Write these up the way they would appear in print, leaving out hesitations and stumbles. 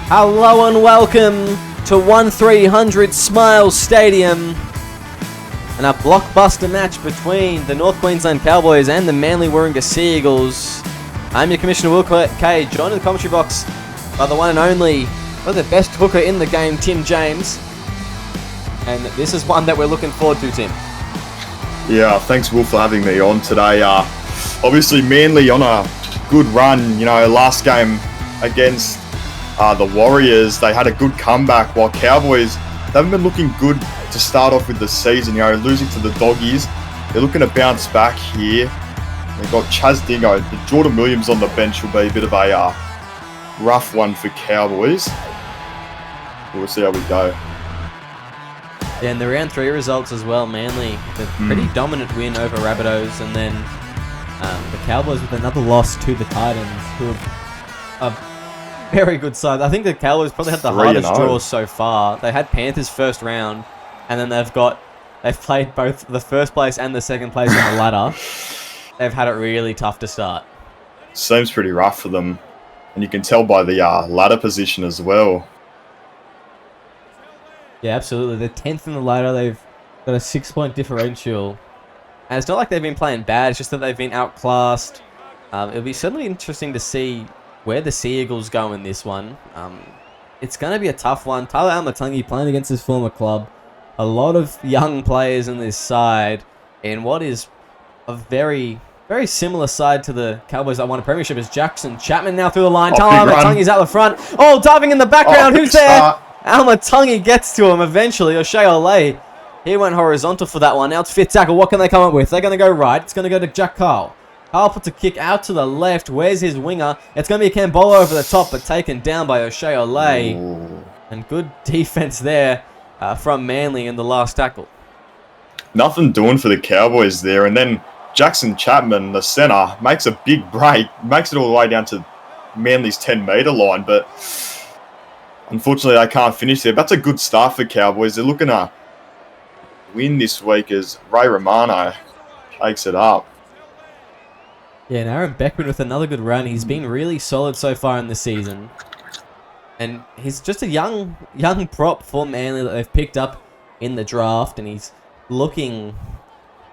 Hello and welcome to 1300 Smiles Stadium and a blockbuster match between the North Queensland Cowboys and the Manly Warringah Sea Eagles. I'm your Commissioner Will Kay, joined in the commentary box by the one and only, the best hooker in the game, Tim James. And this is one that we're looking forward to, Tim. Yeah, thanks Will for having me on today. Obviously Manly on a good run, last game against the Warriors, they had a good comeback, while Cowboys, they haven't been looking good to start off with the season, losing to the Doggies. They're looking to bounce back here. They've got Chaz Dingo, the Jordan Williams on the bench will be a bit of a rough one for Cowboys. We'll see how we go. Yeah, and the round 3 results as well, Manly, a pretty dominant win over Rabbitohs, and then the Cowboys with another loss to the Titans, who are very good side. I think the Cowboys probably had the hardest draws so far. They had Panthers first round, and then they've played both the first place and the second place on the ladder. They've had it really tough to start. Seems pretty rough for them, and you can tell by the ladder position as well. Yeah, absolutely. They're 10th in the ladder. They've got a 6-point differential. And it's not like they've been playing bad. It's just that they've been outclassed. It'll be certainly interesting to see where the Sea Eagles go in this one. It's going to be a tough one. Tyler Almatangi playing against his former club. A lot of young players in this side. In what is a very, very similar side to the Cowboys that won a premiership is Jackson Chapman now through the line. Tyler Almatangi's out the front. Oh, diving in the background. Who's there? Almatangi gets to him eventually. O'Shea Olay. He went horizontal for that one. Now it's fifth tackle. What can they come up with? They're going to go right. It's going to go to Jack Carl. Carl puts a kick out to the left. Where's his winger? It's going to be a Cambola over the top, but taken down by O'Shea Olay. And good defense there from Manly in the last tackle. Nothing doing for the Cowboys there. And then Jackson Chapman, the centre, makes a big break. Makes it all the way down to Manly's 10-metre line. But unfortunately, they can't finish there. That's a good start for Cowboys. They're looking to win this week as Ray Romano takes it up. Yeah, and Aaron Beckman with another good run. He's been really solid so far in the season. And he's just a young prop for Manly that they've picked up in the draft, and he's looking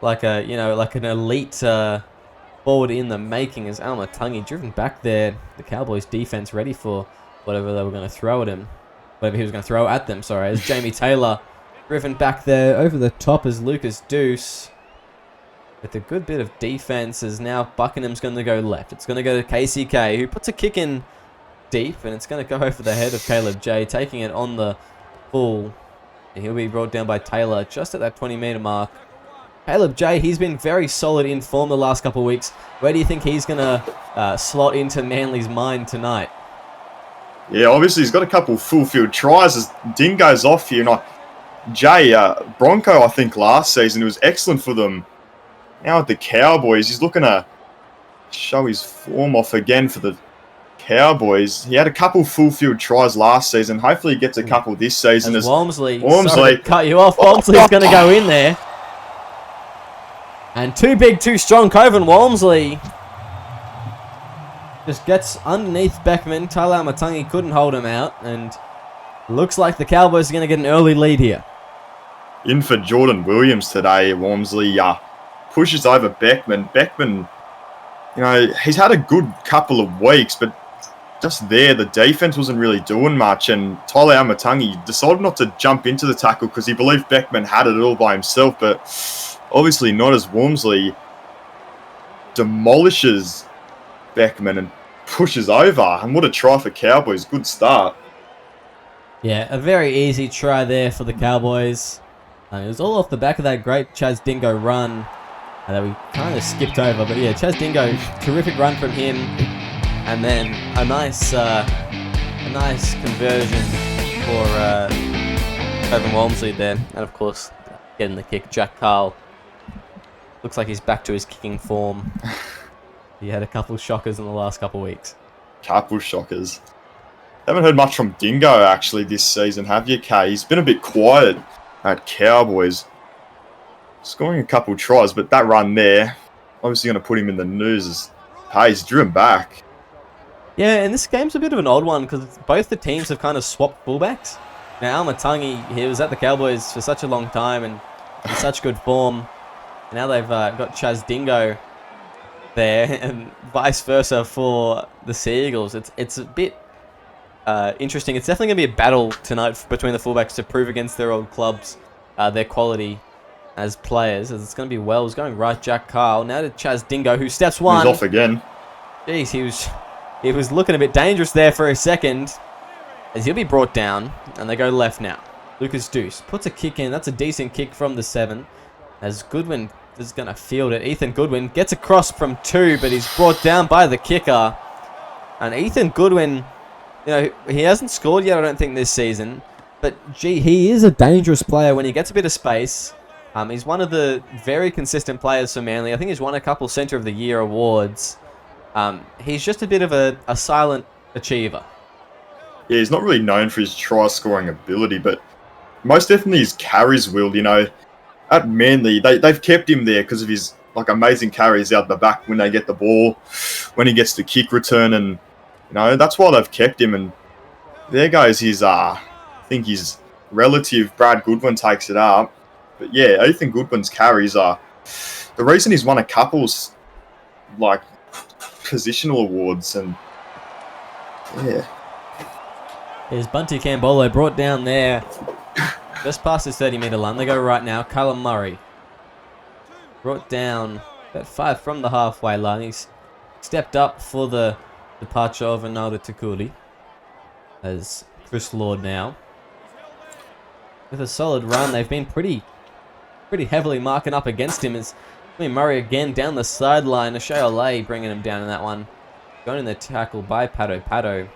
like an elite forward in the making as Almatangi driven back there. The Cowboys defense ready for whatever they were going to throw at him. Whatever he was going to throw at them, sorry. As Jamie Taylor driven back there over the top as Lucas Deuce. With a good bit of defense, as now Buckingham's going to go left. It's going to go to KCK, who puts a kick in deep, and it's going to go over the head of Caleb J, taking it on the full. And he'll be brought down by Taylor just at that 20-metre mark. Caleb J, he's been very solid in form the last couple of weeks. Where do you think he's going to slot into Manly's mind tonight? Yeah, obviously he's got a couple full-field tries as Dingo's off here. Jay, Bronco, I think, last season, it was excellent for them. Now at the Cowboys, he's looking to show his form off again for the Cowboys. He had a couple full-field tries last season. Hopefully he gets a couple this season. As Walmsley, sorry to cut you off. Walmsley's going to go in there. And too big, too strong. Coven Walmsley just gets underneath Beckman. Tyler Almatangi couldn't hold him out. And looks like the Cowboys are going to get an early lead here. In for Jordan Williams today, Walmsley pushes over Beckman. Beckman, he's had a good couple of weeks, but just there, the defense wasn't really doing much. And Tyler Almatangi decided not to jump into the tackle because he believed Beckman had it all by himself, but obviously not, as Walmsley demolishes Beckman and pushes over. And what a try for Cowboys. Good start. Yeah, a very easy try there for the Cowboys. It was all off the back of that great Chaz Dingo run that we kind of skipped over. But yeah, Chaz Dingo, terrific run from him. And then a nice conversion for Coven Walmsley there. And of course, getting the kick, Jack Carl. Looks like he's back to his kicking form. He had a couple shockers in the last couple of weeks. Couple shockers. Haven't heard much from Dingo actually this season, have you, Kay? He's been a bit quiet at Cowboys. Scoring a couple tries, but that run there, obviously going to put him in the news as Hayes drew him back. Yeah, and this game's a bit of an odd one because both the teams have kind of swapped fullbacks. Now, Almatangi, he was at the Cowboys for such a long time and in such good form. And now they've got Chaz Dingo there, and vice versa for the Seagulls. It's a bit interesting. It's definitely going to be a battle tonight between the fullbacks to prove against their old clubs their quality as players. As it's going to be Wells going right, Jack Carl. Now to Chaz Dingo, who steps one. He's off again. Jeez, he was looking a bit dangerous there for a second. As he'll be brought down, and they go left now. Lucas Deuce puts a kick in. That's a decent kick from the 7. As Goodwin is going to field it. Ethan Goodwin gets across from 2, but he's brought down by the kicker. And Ethan Goodwin, he hasn't scored yet, I don't think, this season. But, gee, he is a dangerous player when he gets a bit of space. He's one of the very consistent players for Manly. I think he's won a couple Centre of the Year awards. He's just a bit of a silent achiever. Yeah, he's not really known for his try-scoring ability, but most definitely his carries will, At Manly, they've kept him there because of his amazing carries out the back when they get the ball, when he gets the kick return, and that's why they've kept him. And there goes his I think his relative Brad Goodwin takes it up. But yeah, Ethan Goodwin's carries are the reason he's won a couple's positional awards, and yeah. Here's Bunty Cambolo brought down there. Just past his 30-metre line. They go right now. Callum Murray. Brought down about 5 from the halfway line. He's stepped up for the departure of Ronaldo Takuli. As Chris Lord now. With a solid run. They've been pretty heavily marking up against him. As Murray again down the sideline. Ashayole bringing him down in that one. Going in the tackle by Pato.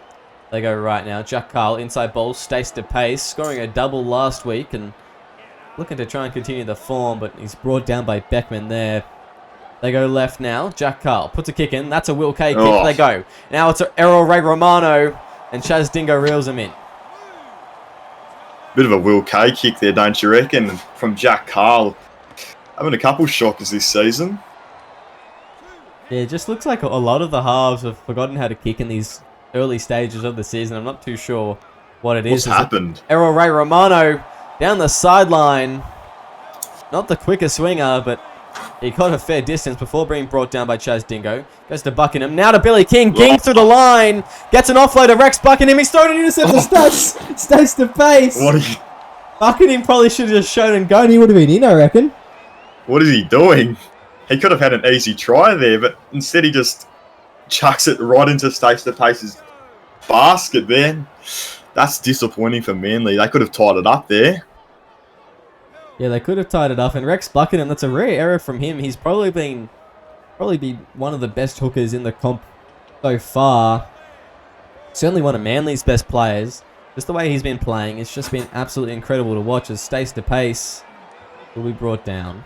They go right now. Jack Carl, inside ball, Stace to pace, scoring a double last week and looking to try and continue the form, but he's brought down by Beckman there. They go left now. Jack Carl puts a kick in. That's a Will K kick. They go. Now it's Errol Ray Romano, and Chaz Dingo reels him in. Bit of a Will K kick there, don't you reckon? From Jack Carl. Having a couple shockers this season. Yeah, it just looks like a lot of the halves have forgotten how to kick in these early stages of the season. I'm not too sure what it is. What's happened? Errol Ray Romano down the sideline. Not the quickest swinger, but he got a fair distance before being brought down by Chaz Dingo. Goes to Buckingham. Now to Billy King. Ging through the line. Gets an offload to Rex Buckingham. He's thrown an interceptor. Stays to pace. Buckingham probably should have just shown and gone. He would have been in, I reckon. What is he doing? He could have had an easy try there, but instead he just chucks it right into Stace to Pace's basket there. That's disappointing for Manly. They could have tied it up there. Yeah, they could have tied it up. And Rex Buckingham, that's a rare error from him. He's probably be one of the best hookers in the comp so far. Certainly one of Manly's best players. Just the way he's been playing, it's just been absolutely incredible to watch as Stace to Pace will be brought down.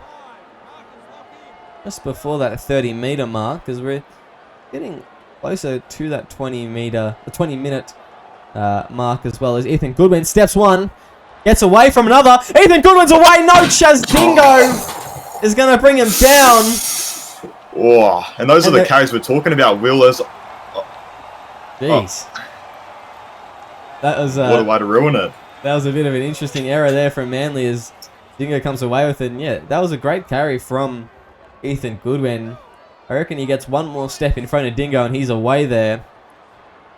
Just before that 30-metre mark, because we're getting closer to that 20-minute mark as well. As Ethan Goodwin steps one, gets away from another. Ethan Goodwin's away. No, Chaz Dingo is going to bring him down. Oh, and those are the carries we're talking about, Will. Jeez. That was what a way to ruin it. That was a bit of an interesting error there from Manly as Dingo comes away with it. And yeah, that was a great carry from Ethan Goodwin. I reckon he gets one more step in front of Dingo and he's away there.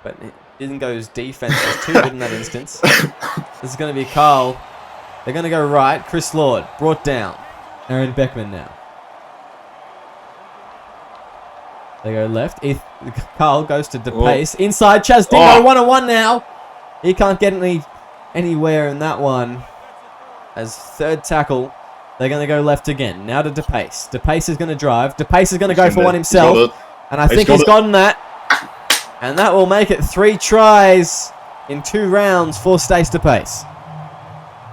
But Dingo's defense is too good in that instance. This is going to be Carl. They're going to go right. Chris Lord brought down. Aaron Beckman now. They go left. Carl goes to DePace. Inside, Chaz Dingo, 1-on-1 now. He can't get anywhere in that one. As third tackle, they're going to go left again. Now to DePace. DePace is going to drive. DePace is going to go for one himself. And I think he's gotten that. And that will make it 3 tries in 2 rounds for Stace DePace.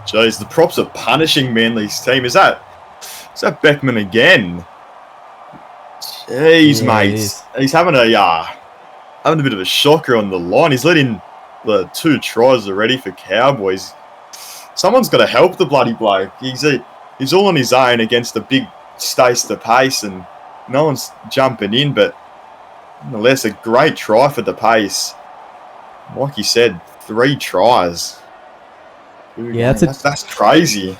Jeez, the props are punishing Manly's team. Is that Beckman again? Jeez, mate. He's having a bit of a shocker on the line. He's let in the 2 tries already for Cowboys. Someone's got to help the bloody bloke. He's all on his own against the big Stace to Pace, and no one's jumping in. But Nonetheless, a great try for the pace. Like you said, 3 tries. Yeah, that's crazy.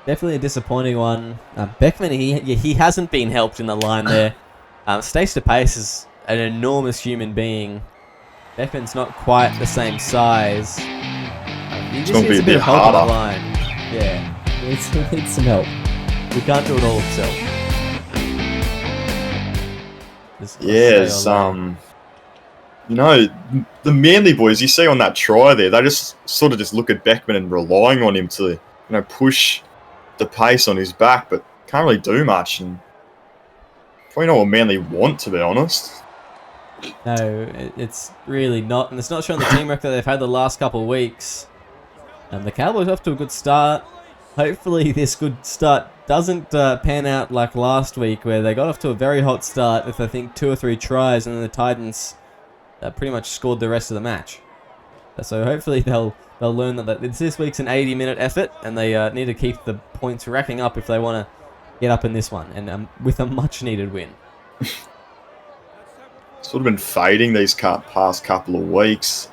definitely a disappointing one. Beckman, he hasn't been helped in the line there. Stace Pace is an enormous human being. Beckman's not quite the same size. He It's just going to needs be a bit of help on the harder. line. Yeah, he needs some help. He can't do it all himself. Yes, you know, the Manly boys you see on that try there, they just sort of just look at Beckman and relying on him to, push the pace on his back, but can't really do much. And probably not what Manly want, to be honest. No, it's really not, and it's not showing the teamwork that they've had the last couple of weeks. And the Cowboys off to a good start. Hopefully this good start doesn't pan out like last week, where they got off to a very hot start with, I think, 2 or 3 tries, and then the Titans pretty much scored the rest of the match. So hopefully they'll learn that this week's an 80-minute effort, and they need to keep the points racking up if they want to get up in this one, and with a much-needed win. Sort of been fading these past couple of weeks.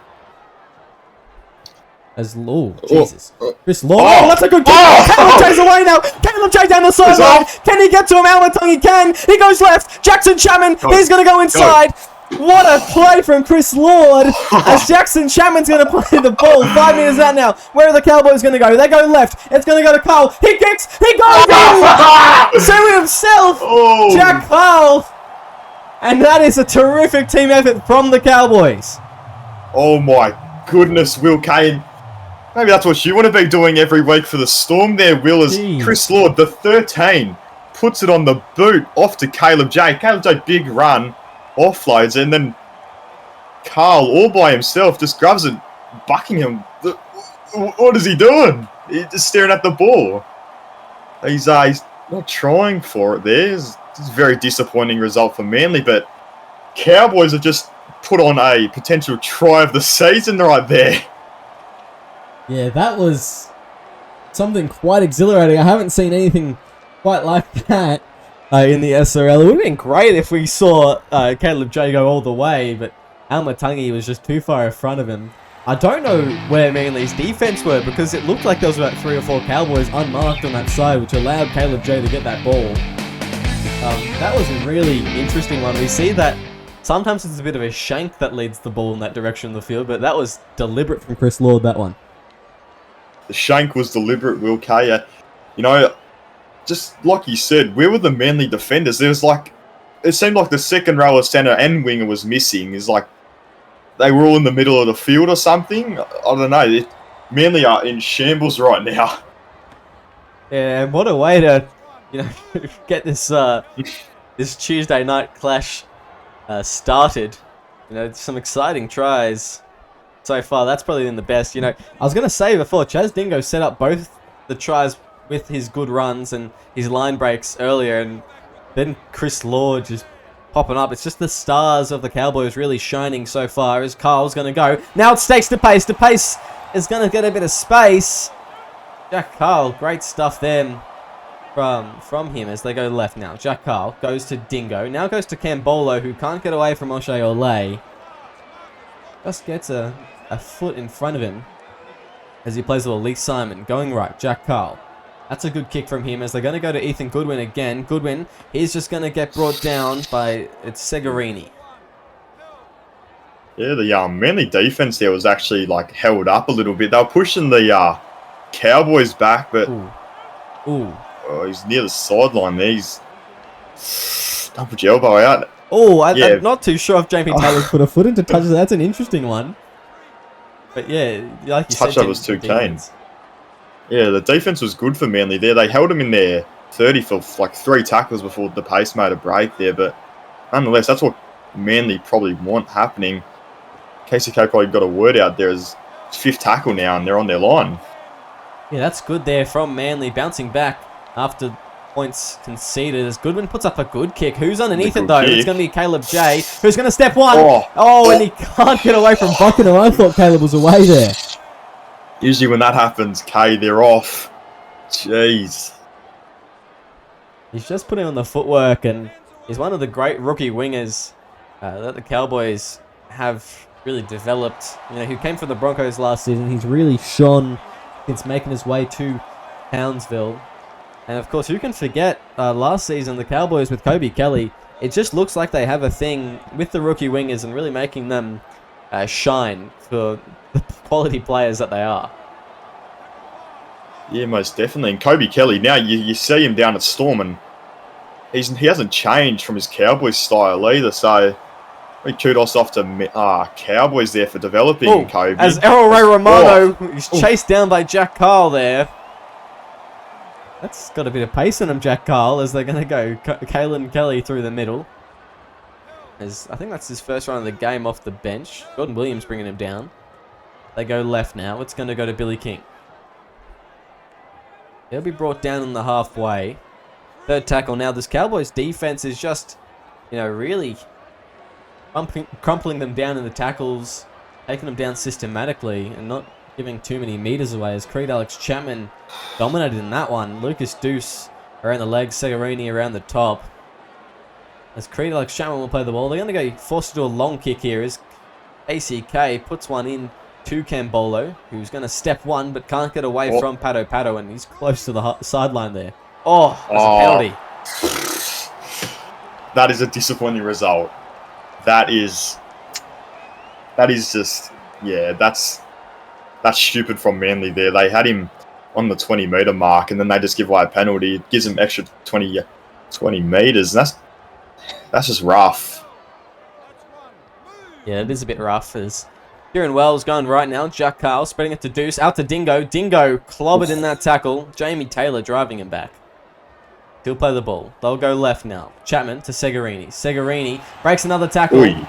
Jesus. Chris Law. Oh, that's a good kick. Caleb J's away now. Caleb J down the sideline. Can he get to him? Almatung, he can. He goes left. Jackson Chapman. He's going to go inside. What a play from Chris Lord as Jackson Chapman's going to play the ball. 5 meters out now. Where are the Cowboys going to go? They go left. It's going to go to Carl. He kicks. He goes in to himself. Jack Carl. And that is a terrific team effort from the Cowboys. Oh my goodness, Will Kane. Maybe that's what you want to be doing every week for the Storm there, Will, is Chris Lord, the 13, puts it on the boot off to Caleb J. Caleb J, big run, offloads, and then Carl, all by himself, just grabs it, bucking him. What is he doing? He's just staring at the ball. He's not trying for it there. It's a very disappointing result for Manly, but Cowboys have just put on a potential try of the season right there. Yeah, that was something quite exhilarating. I haven't seen anything quite like that in the SRL. It would have been great if we saw Caleb J go all the way, but Almatungi was just too far in front of him. I don't know where Manly's defense were, because it looked like there was about 3 or 4 Cowboys unmarked on that side, which allowed Caleb J to get that ball. That was a really interesting one. We see that sometimes it's a bit of a shank that leads the ball in that direction of the field, but that was deliberate from Chris Lord, that one. The shank was deliberate, Will K. Just like you said, where were the Manly defenders? There was it seemed like the second row of centre and winger was missing. It's like they were all in the middle of the field or something. I don't know. Manly are in shambles right now. Yeah, and what a way to, get this this Tuesday night clash started. Some exciting tries so far. That's probably been the best. I was going to say before, Chaz Dingo set up both the tries with his good runs and his line breaks earlier, and then Chris Lord just popping up. It's just the stars of the Cowboys really shining so far as Carl's going to go. Now it stakes to Pace. The Pace is going to get a bit of space. Jack Carl, great stuff there from him as they go left now. Jack Carl goes to Dingo. Now goes to Cambolo, who can't get away from O'Shea Olay. Just gets a foot in front of him as he plays with Lee Simon. Going right, Jack Carl. That's a good kick from him as they're going to go to Ethan Goodwin again. Goodwin, he's just going to get brought down by Segarini. Yeah, the Manly defense there was actually held up a little bit. They were pushing the Cowboys back, but he's near the sideline there. He's don't put your elbow out. I'm not too sure if Jamie Taylor's put a foot into touches. That's an interesting one. But yeah, like you said, touch was too keen. Yeah, the defense was good for Manly there. They held him in there 30 for 3 tackles before the pace made a break there. But nonetheless, that's what Manly probably want happening. KCK probably got a word out there as 5th tackle now, and they're on their line. Yeah, that's good there from Manly, bouncing back after points conceded as Goodwin puts up a good kick. Who's underneath it though? Kick. It's going to be Caleb J, who's going to step one. And he can't get away from Buckner. I thought Caleb was away there. Usually when that happens, they're off. Jeez. He's just putting on the footwork, and he's one of the great rookie wingers that the Cowboys have really developed. You know, who came from the Broncos last season. He's really shone since making his way to Townsville. And of course, who can forget last season, the Cowboys with Kobe Kelly. It just looks like they have a thing with the rookie wingers and really making them shine for the quality players that they are. Yeah, most definitely. And Kobe Kelly, now you see him down at Storm, and he hasn't changed from his Cowboys style either. So, kudos off to Cowboys there for developing Kobe. As Errol Ray Romano is chased down by Jack Carl there. That's got a bit of pace in him, Jack Carl, as they're going to go Kalen Kelly through the middle. As I think that's his first run of the game off the bench. Jordan Williams bringing him down. They go left now. It's going to go to Billy King. He'll be brought down in the halfway. Third tackle now. This Cowboys defense is just, you know, really crumpling them down in the tackles, taking them down systematically, and not giving too many meters away. As Creed Alex Chapman dominated in that one. Lucas Deuce around the legs, Segarini around the top. As Creed Alex Chapman will play the ball. They're going to go forced to do a long kick here as ACK puts one in to Cambolo, who's going to step one but can't get away from Pato Pato, and he's close to the sideline there. Oh, that's a penalty. That is a disappointing result. That is just, yeah, that's stupid from Manly there. They had him on the 20-meter mark, and then they just give away a penalty. It gives them extra 20 meters. That's just rough. Yeah, it is a bit rough. As Kieran Wells going right now. Jack Carl spreading it to Deuce. Out to Dingo. Dingo clobbered in that tackle. Jamie Taylor driving him back. He'll play the ball. They'll go left now. Chapman to Segarini. Segarini breaks another tackle. Oy.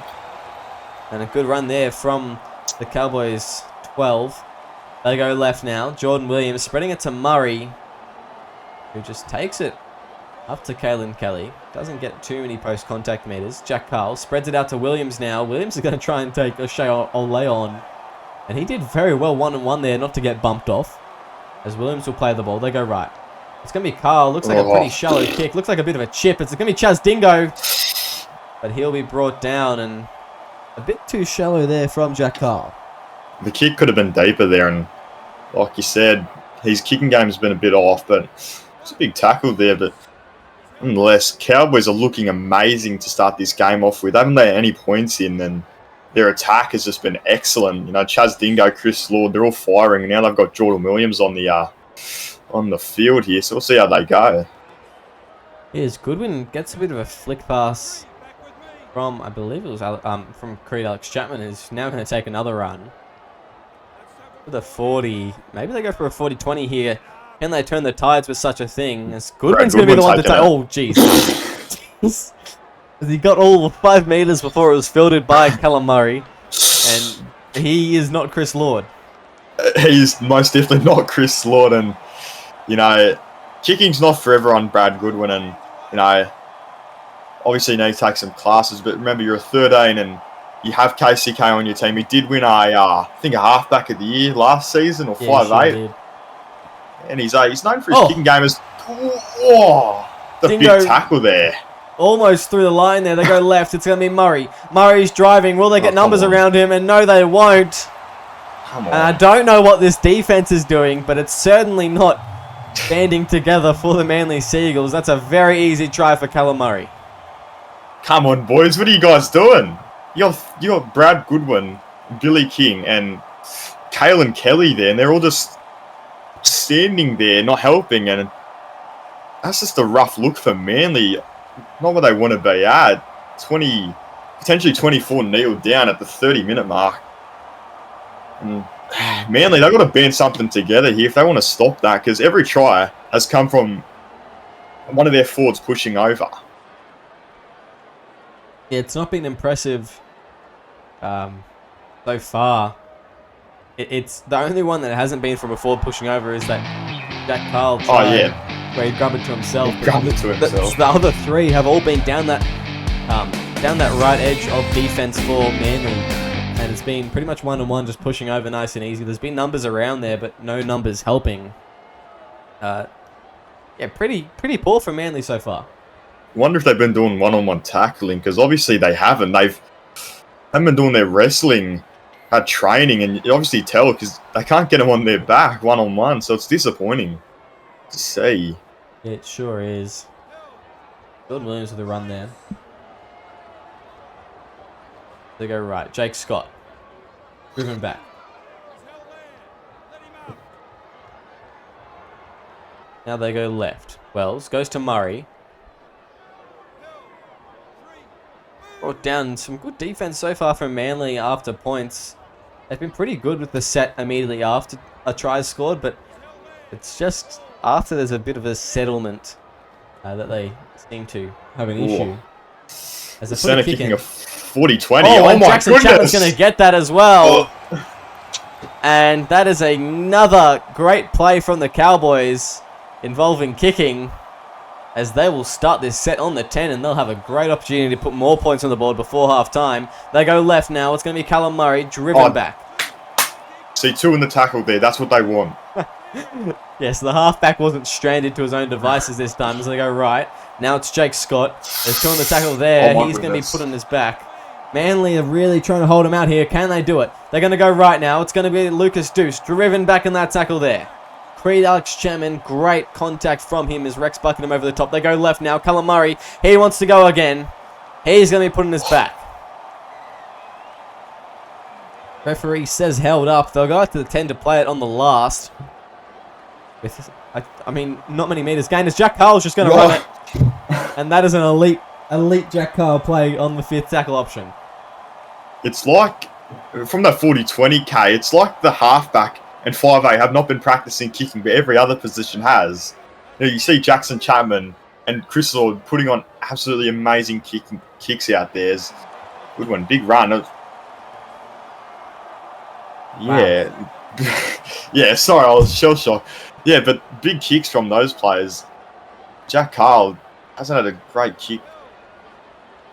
And a good run there from the Cowboys 12. They go left now. Jordan Williams spreading it to Murray, who just takes it up to Kalen Kelly. Doesn't get too many post-contact meters. Jack Carl spreads it out to Williams now. Williams is going to try and take O'Shea Ole on. And he did very well one-on-one there, not to get bumped off. As Williams will play the ball. They go right. It's going to be Carl. Looks like a pretty shallow kick. Looks like a bit of a chip. It's going to be Chaz Dingo. But he'll be brought down, and a bit too shallow there from Jack Carl. The kick could have been deeper there, and like you said, his kicking game has been a bit off, but it's a big tackle there. But nonetheless, Cowboys are looking amazing to start this game off with. Haven't they any points in, and their attack has just been excellent. You know, Chaz Dingo, Chris Lord, they're all firing, and now they've got Jordan Williams on the field here, so we'll see how they go. Here's Goodwin, gets a bit of a flick pass from, I believe it was from Creed Alex Chapman, who's now going to take another run. With a 40, maybe they go for a 40-20 here. Can they turn the tides with such a thing? As Goodwin's going to be the one to take. Oh, jeez. He got all 5 meters before it was fielded by Callum Murray, and he is not Chris Lord. He's most definitely not Chris Lord, and you know, kicking's not for everyone, Brad Goodwin, and you know, obviously you need to take some classes, but remember you're a 13 and you have KCK on your team. He did win I think a halfback of the year last season, or 5'8". Sure, and he's known for his kicking game as the Dingo, big tackle there. Almost through the line there. They go left. It's going to be Murray. Murray's driving. Will they get numbers around him? And no, they won't. Come on. And I don't know what this defense is doing, but it's certainly not banding together for the Manly Seagulls. That's a very easy try for Callum Murray. Come on, boys. What are you guys doing? You got Brad Goodwin, Billy King, and Kalen Kelly there, and they're all just standing there, not helping, and that's just a rough look for Manly. Not where they want to be at. Potentially 24 kneeled down at the 30-minute mark. And Manly, they've got to band something together here if they want to stop that, because every try has come from one of their forwards pushing over. Yeah, it's not been impressive so far. It's the only one that hasn't been from a forward pushing over is that Jack Carl try. Oh, yeah. Where he grabbed it to himself. The other 3 have all been down that right edge of defense for Manly. And it's been pretty much one-on-one, just pushing over nice and easy. There's been numbers around there, but no numbers helping. Yeah, pretty poor for Manly so far. wonder if they've been doing one-on-one tackling, because obviously they haven't. They haven't been doing their wrestling at training, and you obviously tell because they can't get them on their back one-on-one, so it's disappointing to see. It sure is. Jordan Williams with a run there. They go right. Jake Scott. Driven back. Now they go left. Wells goes to Murray. Brought down some good defense so far from Manly after points. They've been pretty good with the set immediately after a try is scored, but it's just after there's a bit of a settlement that they seem to have an issue. As a Centre kicking a 40-20. Oh, and my Jackson goodness. Chapman's going to get that as well. And that is another great play from the Cowboys involving kicking, as they will start this set on the 10, and they'll have a great opportunity to put more points on the board before half-time. They go left now. It's going to be Callum Murray driven back. See, 2 in the tackle there. That's what they want. Yes, the halfback wasn't stranded to his own devices this time, as they go right. Now it's Jake Scott. There's 2 in the tackle there. He's going to be put on his back. Manly are really trying to hold him out here. Can they do it? They're going to go right now. It's going to be Lucas Deuce driven back in that tackle there. Creed Alex Chapman, great contact from him as Rex bucking him over the top. They go left now. Callum Murray, he wants to go again. He's going to be put on his back. Referee says held up. They'll go out to the 10 to play it on the last. With, I mean, not many meters gained as Jack Carl's just going to run it. And that is an elite Jack Carl play on the 5th tackle option. It's like, from that 40-20K, it's like the halfback and 5A have not been practicing kicking, but every other position has. You see Jackson Chapman and Chris Lord putting on absolutely amazing kicks out there. It's a good one. Big run. Yeah. Wow. Yeah, sorry, I was shell-shocked. Yeah, but big kicks from those players. Jack Carl hasn't had a great kick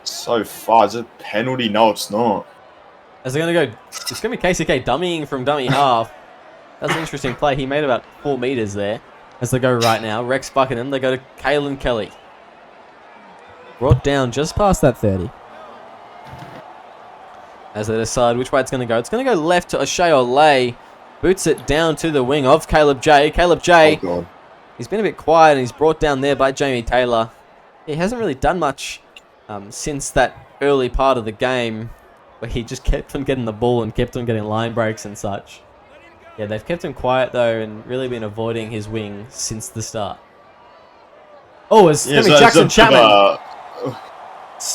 so far. Is it a penalty? No, it's not. As they're going to go, it's going to be KCK dummying from dummy half. That's an interesting play. He made about 4 meters there. As they go right now, Rex Buckingham, they go to Kalen Kelly. Brought down just past that 30. As they decide which way it's going to go. It's going to go left to O'Shea Olay. Boots it down to the wing of Caleb J. Caleb J. Oh, God. He's been a bit quiet and he's brought down there by Jamie Taylor. He hasn't really done much since that early part of the game where he just kept on getting the ball and kept on getting line breaks and such. Yeah, they've kept him quiet though and really been avoiding his wing since the start. Oh, it's going to be Jackson Chapman.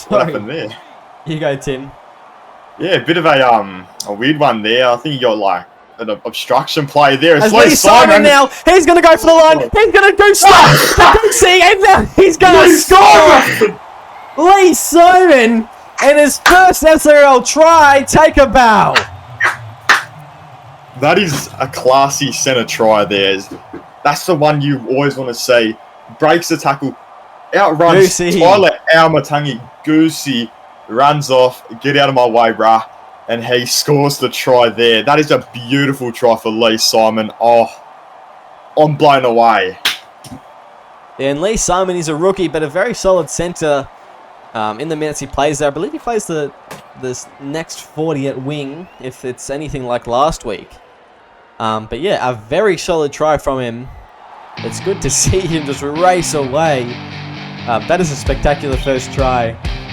What happened there? You go, Tim. Yeah, a bit of a weird one there. I think he got like an obstruction play there. It's Lee Simon now. He's going to go for the line. He's going to do stuff. See, and now he's going to score. Lee Simon and his first SRL try. Take a bow. That is a classy centre try there. That's the one you always want to see. Breaks the tackle, outruns Tyler Aumatangi. Goosey runs off. Get out of my way, brah. And he scores the try there. That is a beautiful try for Lee Simon. Oh, I'm blown away. Yeah, and Lee Simon is a rookie, but a very solid centre in the minutes he plays there. I believe he plays this next 40 at wing, if it's anything like last week. But yeah, a very solid try from him. It's good to see him just race away. That is a spectacular first try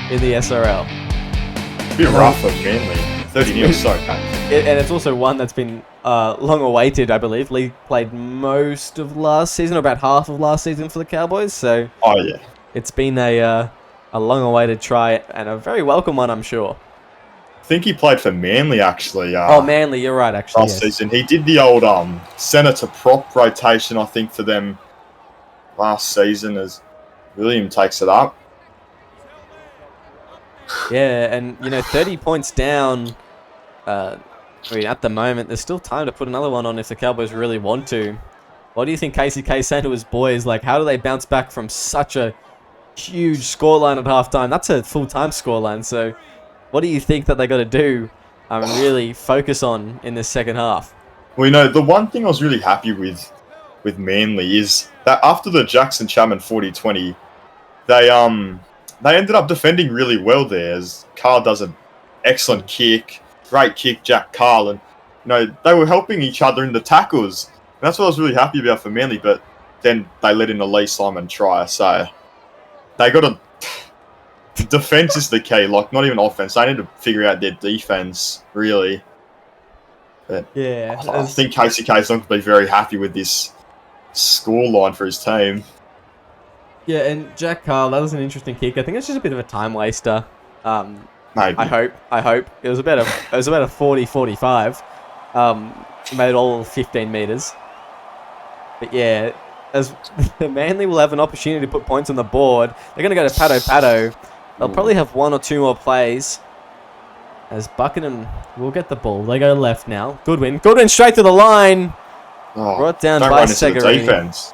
in the SRL. A bit rough for Manly. 30 minutes, sorry. And it's also one that's been long awaited, I believe. Lee played most of last season, or about half of last season for the Cowboys. So oh yeah, it's been a long awaited try and a very welcome one, I'm sure. I think he played for Manly actually. Manly, you're right. Actually, last season he did the old centre to prop rotation. I think for them last season as William takes it up. Yeah, and 30 points down. I mean, at the moment, there's still time to put another one on if the Cowboys really want to. What do you think KCK's saying to his boys? Like, how do they bounce back from such a huge scoreline at halftime? That's a full-time scoreline. So, what do you think that they got to do and really focus on in this second half? Well, the one thing I was really happy with Manly is that after the Jackson Chapman 40-20, they ended up defending really well there, as Carl does an excellent kick, great kick, Jack Carl, and they were helping each other in the tackles. And that's what I was really happy about for Manly, but then they let in a Lee Simon try, so they got to... Defense is the key, like not even offense. They need to figure out their defense, really. But Yeah. I think KCK is not going to be very happy with this scoreline for his team. Yeah, and Jack Carl, that was an interesting kick. I think it's just a bit of a time waster. Maybe. I hope. It was about a 40-45. Made all 15 meters. But yeah, as Manly will have an opportunity to put points on the board. They're going to go to Pato. They'll probably have one or two more plays. As Buckingham will get the ball. They go left now. Goodwin straight to the line. Brought down by Segarini. Defense.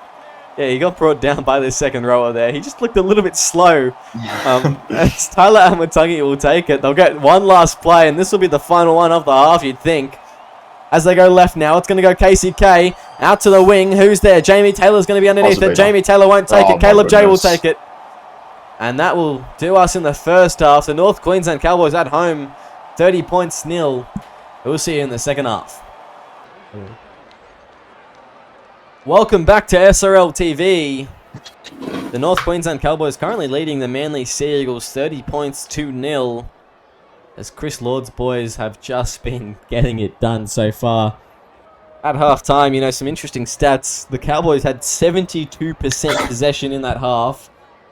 Yeah, he got brought down by the second rower there. He just looked a little bit slow. As Tyler Amatangi will take it. They'll get one last play, and this will be the final one of the half, you'd think. As they go left now, it's going to go KCK. Out to the wing. Who's there? Jamie Taylor's going to be underneath it. Jamie Taylor won't take it. Caleb J will take it. And that will do us in the first half. The North Queensland Cowboys at home. 30 points nil. We'll see you in the second half. Welcome back to SRL TV. The North Queensland Cowboys currently leading the Manly Sea Eagles 30 points 2-0. As Chris Lord's boys have just been getting it done so far. At halftime, some interesting stats. The Cowboys had 72% possession in that half.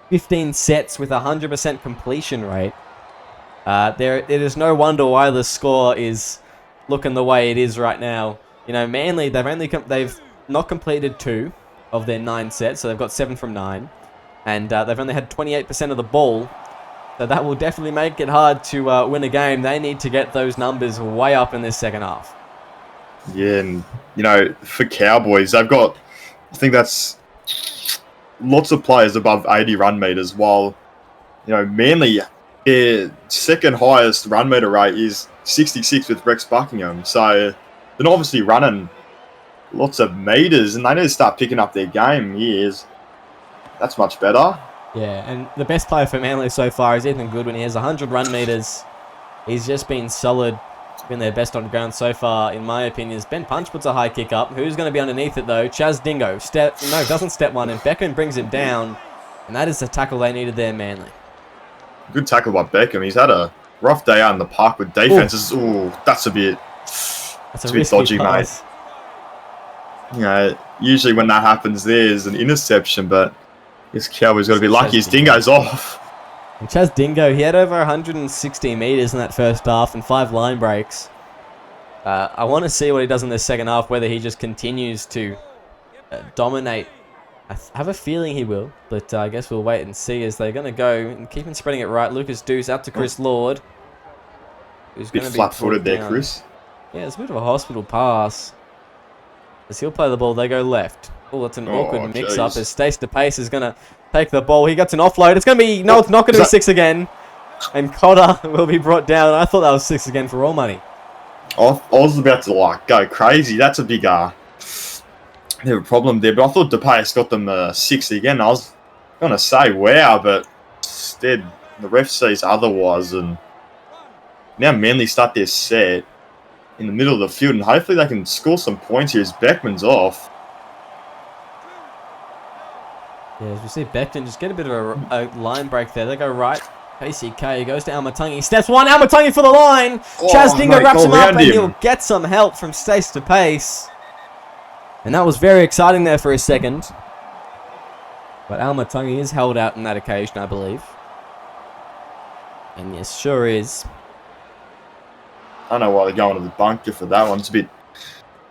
15 sets with 100% completion rate. It is no wonder why the score is looking the way it is right now. Manly, they've not completed 2 of their 9 sets, so they've got 7 from 9. And they've only had 28% of the ball. So that will definitely make it hard to win a game. They need to get those numbers way up in this second half. Yeah, and, for Cowboys, they've got, I think that's lots of players above 80 run meters, while, Manly, their second highest run meter rate is 66 with Rex Buckingham. So they're obviously running lots of meters, and they need to start picking up their game. That's much better. Yeah, and the best player for Manly so far is Ethan Goodwin. He has 100 run meters. He's just been solid. Been their best on the ground so far, in my opinion. Ben Punch puts a high kick up. Who's going to be underneath it, though? Chaz Dingo. Doesn't step one, and Beckham brings him down. And that is the tackle they needed there, Manly. Good tackle by Beckham. He's had a rough day out in the park with defenses. Ooh, that's a bit dodgy, pass, mate. Usually when that happens, there's an interception, but this Cowboys got to be lucky his Dingo's off. And Chaz Dingo, he had over 160 meters in that first half and 5 line breaks. I want to see what he does in the second half, whether he just continues to dominate. I have a feeling he will, but I guess we'll wait and see as they're going to go and keep on spreading it right. Lucas Deuce out to Chris Lord. Who's going to be flat-footed there, Chris. Yeah, it's a bit of a hospital pass. As he'll play the ball, they go left. Oh, that's an awkward mix-up as Stace DePace is going to take the ball. He gets an offload. It's going to be... No, it's not going to be 6 again. And Cotter will be brought down. I thought that was 6 again for all money. I was about to go crazy. That's a big they have a problem there. But I thought DePace got them 6 again. I was going to say, wow, but instead the ref sees otherwise. And now Manly start their set in the middle of the field. And hopefully they can score some points here as Beckman's off. Yeah, as we see Becton just get a bit of a line break there. They go right. KCK goes to Almatangi. Steps one. Almatangi for the line. Chaz Dingo wraps him up and he'll get some help from Stace to Pace. And that was very exciting there for a second. But Almatangi is held out on that occasion, I believe. And yes, sure is. I don't know why they're going to the bunker for that one. It's a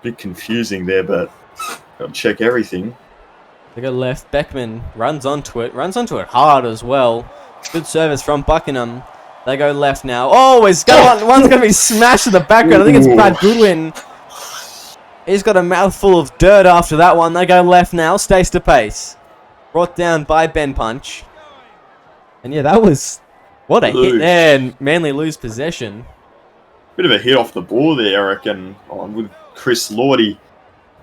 bit confusing there, but got to check everything. They go left. Beckman runs onto it hard as well. Good service from Buckingham. They go left now. Oh, one's going to be smashed in the background. I think it's Brad Goodwin. He's got a mouthful of dirt after that one. They go left now. Stace to Pace. Brought down by Ben Punch. And yeah, that was... What a hit there. And Manly lose possession. Bit of a hit off the ball there, I reckon. With Chris Lord, he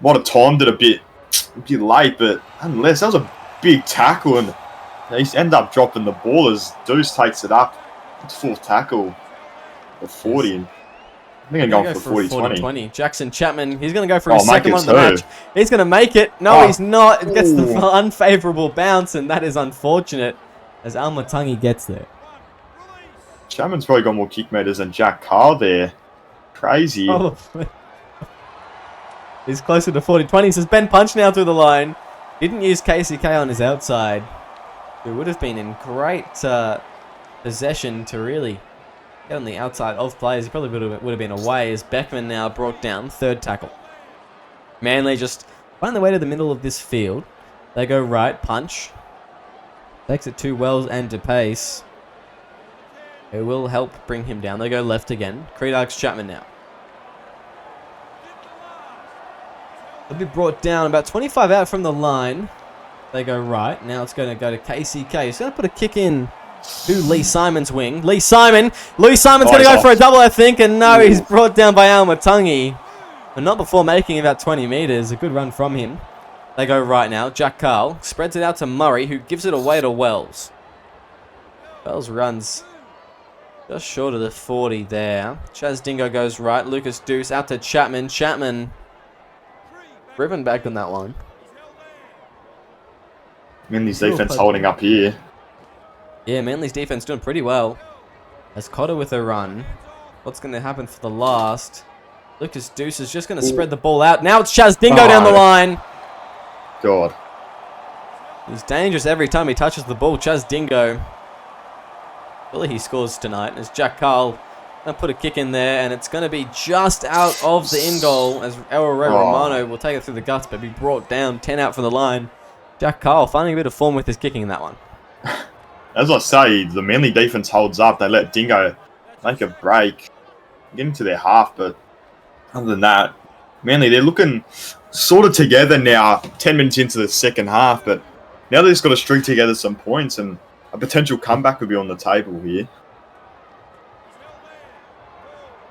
might have timed it a bit late, but nonetheless, that was a big tackle, and He's end up dropping the ball as Deuce takes it up. It's fourth tackle. Or 40. Yes. I think I'm going for 40-20. Jackson Chapman, he's going to go for his Oh, make second it one of the match. He's going to make it. No, he's not. It gets the unfavourable bounce, and that is unfortunate as Almatangi gets there. Chapman's probably got more kick meters than Jack Carl there. Crazy. Probably. He's closer to 40-20. Says Ben Punch now through the line. Didn't use KCK on his outside. Who would have been in great possession to really get on the outside of players. He probably would have been away as Beckman now brought down third tackle. Manly just find their way to the middle of this field. They go right, Punch. Takes it to Wells and to Pace. It will help bring him down. They go left again. Creedarks Chapman now. They'll be brought down about 25 out from the line. They go right. Now it's going to go to KCK. He's going to put a kick in to Lee Simon's wing. Lee Simon's going to go for a double, I think. And no, he's brought down by Almatangi. But not before making about 20 metres. A good run from him. They go right now. Jack Carl spreads it out to Murray, who gives it away to Wells. Wells runs just short of the 40 there. Chaz Dingo goes right. Lucas Deuce out to Chapman. Chapman ribbon back on that one. Manly's defense holding up here. Yeah, Manly's defense doing pretty well. As Cotter with a run. What's going to happen for the last? Lucas Deuce is just going to spread the ball out. Now it's Chaz Dingo down the line. God. He's dangerous every time he touches the ball. Chaz Dingo. Really, he scores tonight. As Jack Carl going to put a kick in there, and it's going to be just out of the in goal as El Romano will take it through the guts, but be brought down 10 out from the line. Jack Carl finding a bit of form with his kicking in that one. As I say, the Manly defense holds up. They let Dingo make a break, get into their half, but other than that, Manly, they're looking sort of together now, 10 minutes into the second half, but now they've just got to string together some points, and a potential comeback could be on the table here.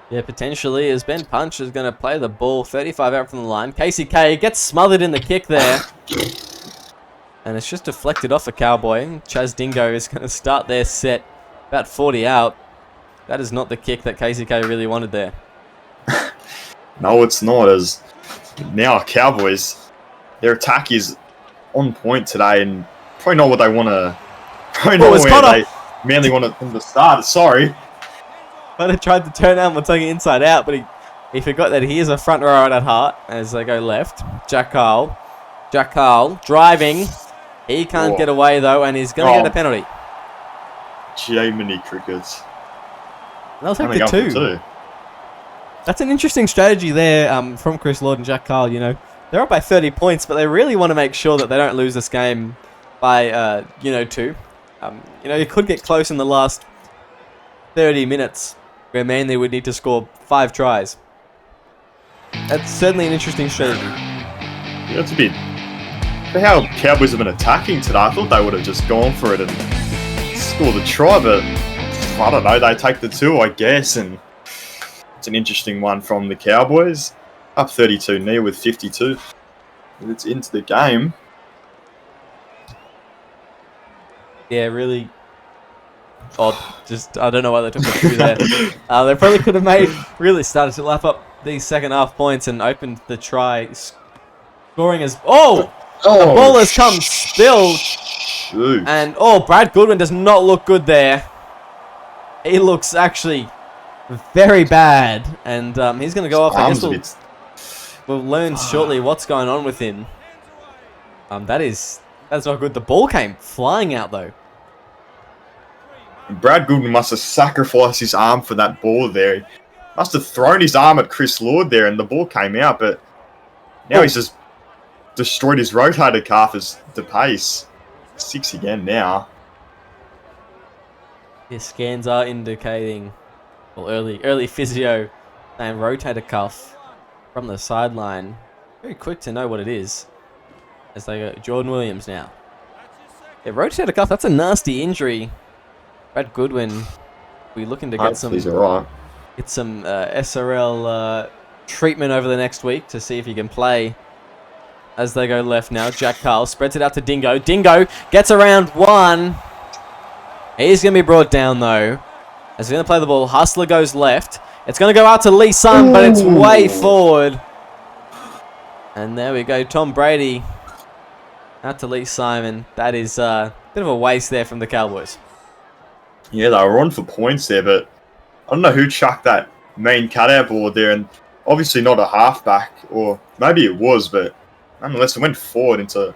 Yeah, potentially, as Ben Punch is going to play the ball 35 out from the line. KCK gets smothered in the kick there. And it's just deflected off a Cowboy. Chaz Dingo is going to start their set about 40 out. That is not the kick that KCK really wanted there. No, it's not, as now Cowboys, their attack is on point today, and probably not what they want to... Probably not where they Manly want them to start. Sorry. But they tried to turn Almatangi inside out, but he forgot that he is a front rower at heart as they go left. Jack Carl driving. He can't get away though, and he's going to get a penalty. Jiminy crickets. They'll take the two. That's an interesting strategy there from Chris Lord and Jack Carl. You know, they're up by 30 points, but they really want to make sure that they don't lose this game by, 2. You could get close in the last 30 minutes where Manly would need to score 5 tries. That's certainly an interesting strategy. Yeah, it's a bit... For how Cowboys have been attacking today, I thought they would have just gone for it and scored the try, but I don't know, they take the 2, I guess, and it's an interesting one from the Cowboys. Up 32-0 with 52. And it's into the game. Yeah, really odd. Just, I don't know why they took the 2 there. They probably could have really started to lap up these second half points and opened the try. Scoring as... The ball has come spilled. Shoot. And, Brad Goodwin does not look good there. He looks actually very bad. And he's going to go off. I guess we'll learn shortly what's going on with him. That's not good. The ball came flying out, though. Brad Goodwin must have sacrificed his arm for that ball there. He must have thrown his arm at Chris Lord there, and the ball came out, but now he's just destroyed his rotator cuff as the pace. 6 again now. Yeah, scans are indicating, early physio and rotator cuff from the sideline. Very quick to know what it is. As they go, Jordan Williams now. Yeah, rotator cuff, that's a nasty injury. Brad Goodwin, we're looking to get some SRL treatment over the next week to see if he can play as they go left now. Jack Carl spreads it out to Dingo. Dingo gets around one. He's going to be brought down, though. As he's going to play the ball, Hustler goes left. It's going to go out to Lee Sun, but it's way forward. And there we go. Tom Brady out to Lee Simon. That is a bit of a waste there from the Cowboys. Yeah, they were on for points there, but I don't know who chucked that main cutout board there. And obviously not a halfback, or maybe it was, but nonetheless, it went forward into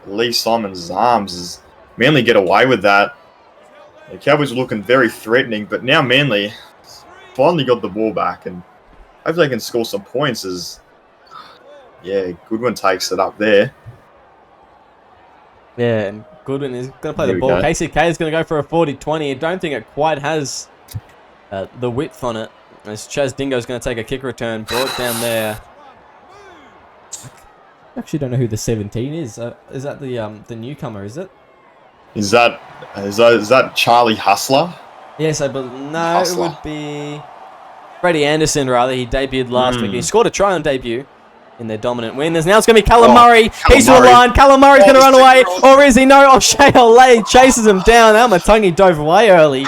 Lee Simon's arms. As Manly get away with that. The Cowboys were looking very threatening, but now Manly finally got the ball back, and hopefully they can score some points as, yeah, Goodwin takes it up there. Yeah, and Goodwin is going to play the ball. KCK is going to go for a 40-20. I don't think it quite has the width on it. As Chaz Dingo is going to take a kick return, brought down there. I actually don't know who the 17 is. Is that the newcomer, is it? Is that Charlie Hustler? Yes, I believe. No, Hustler. It would be Freddie Anderson, rather. He debuted last week. He scored a try on debut in their dominant win. Now it's going to be Callum Murray. He's to the line. Callum Murray's going to run away. Or is he? No. O'Shea Olay chases him down. Almatungi dove away early.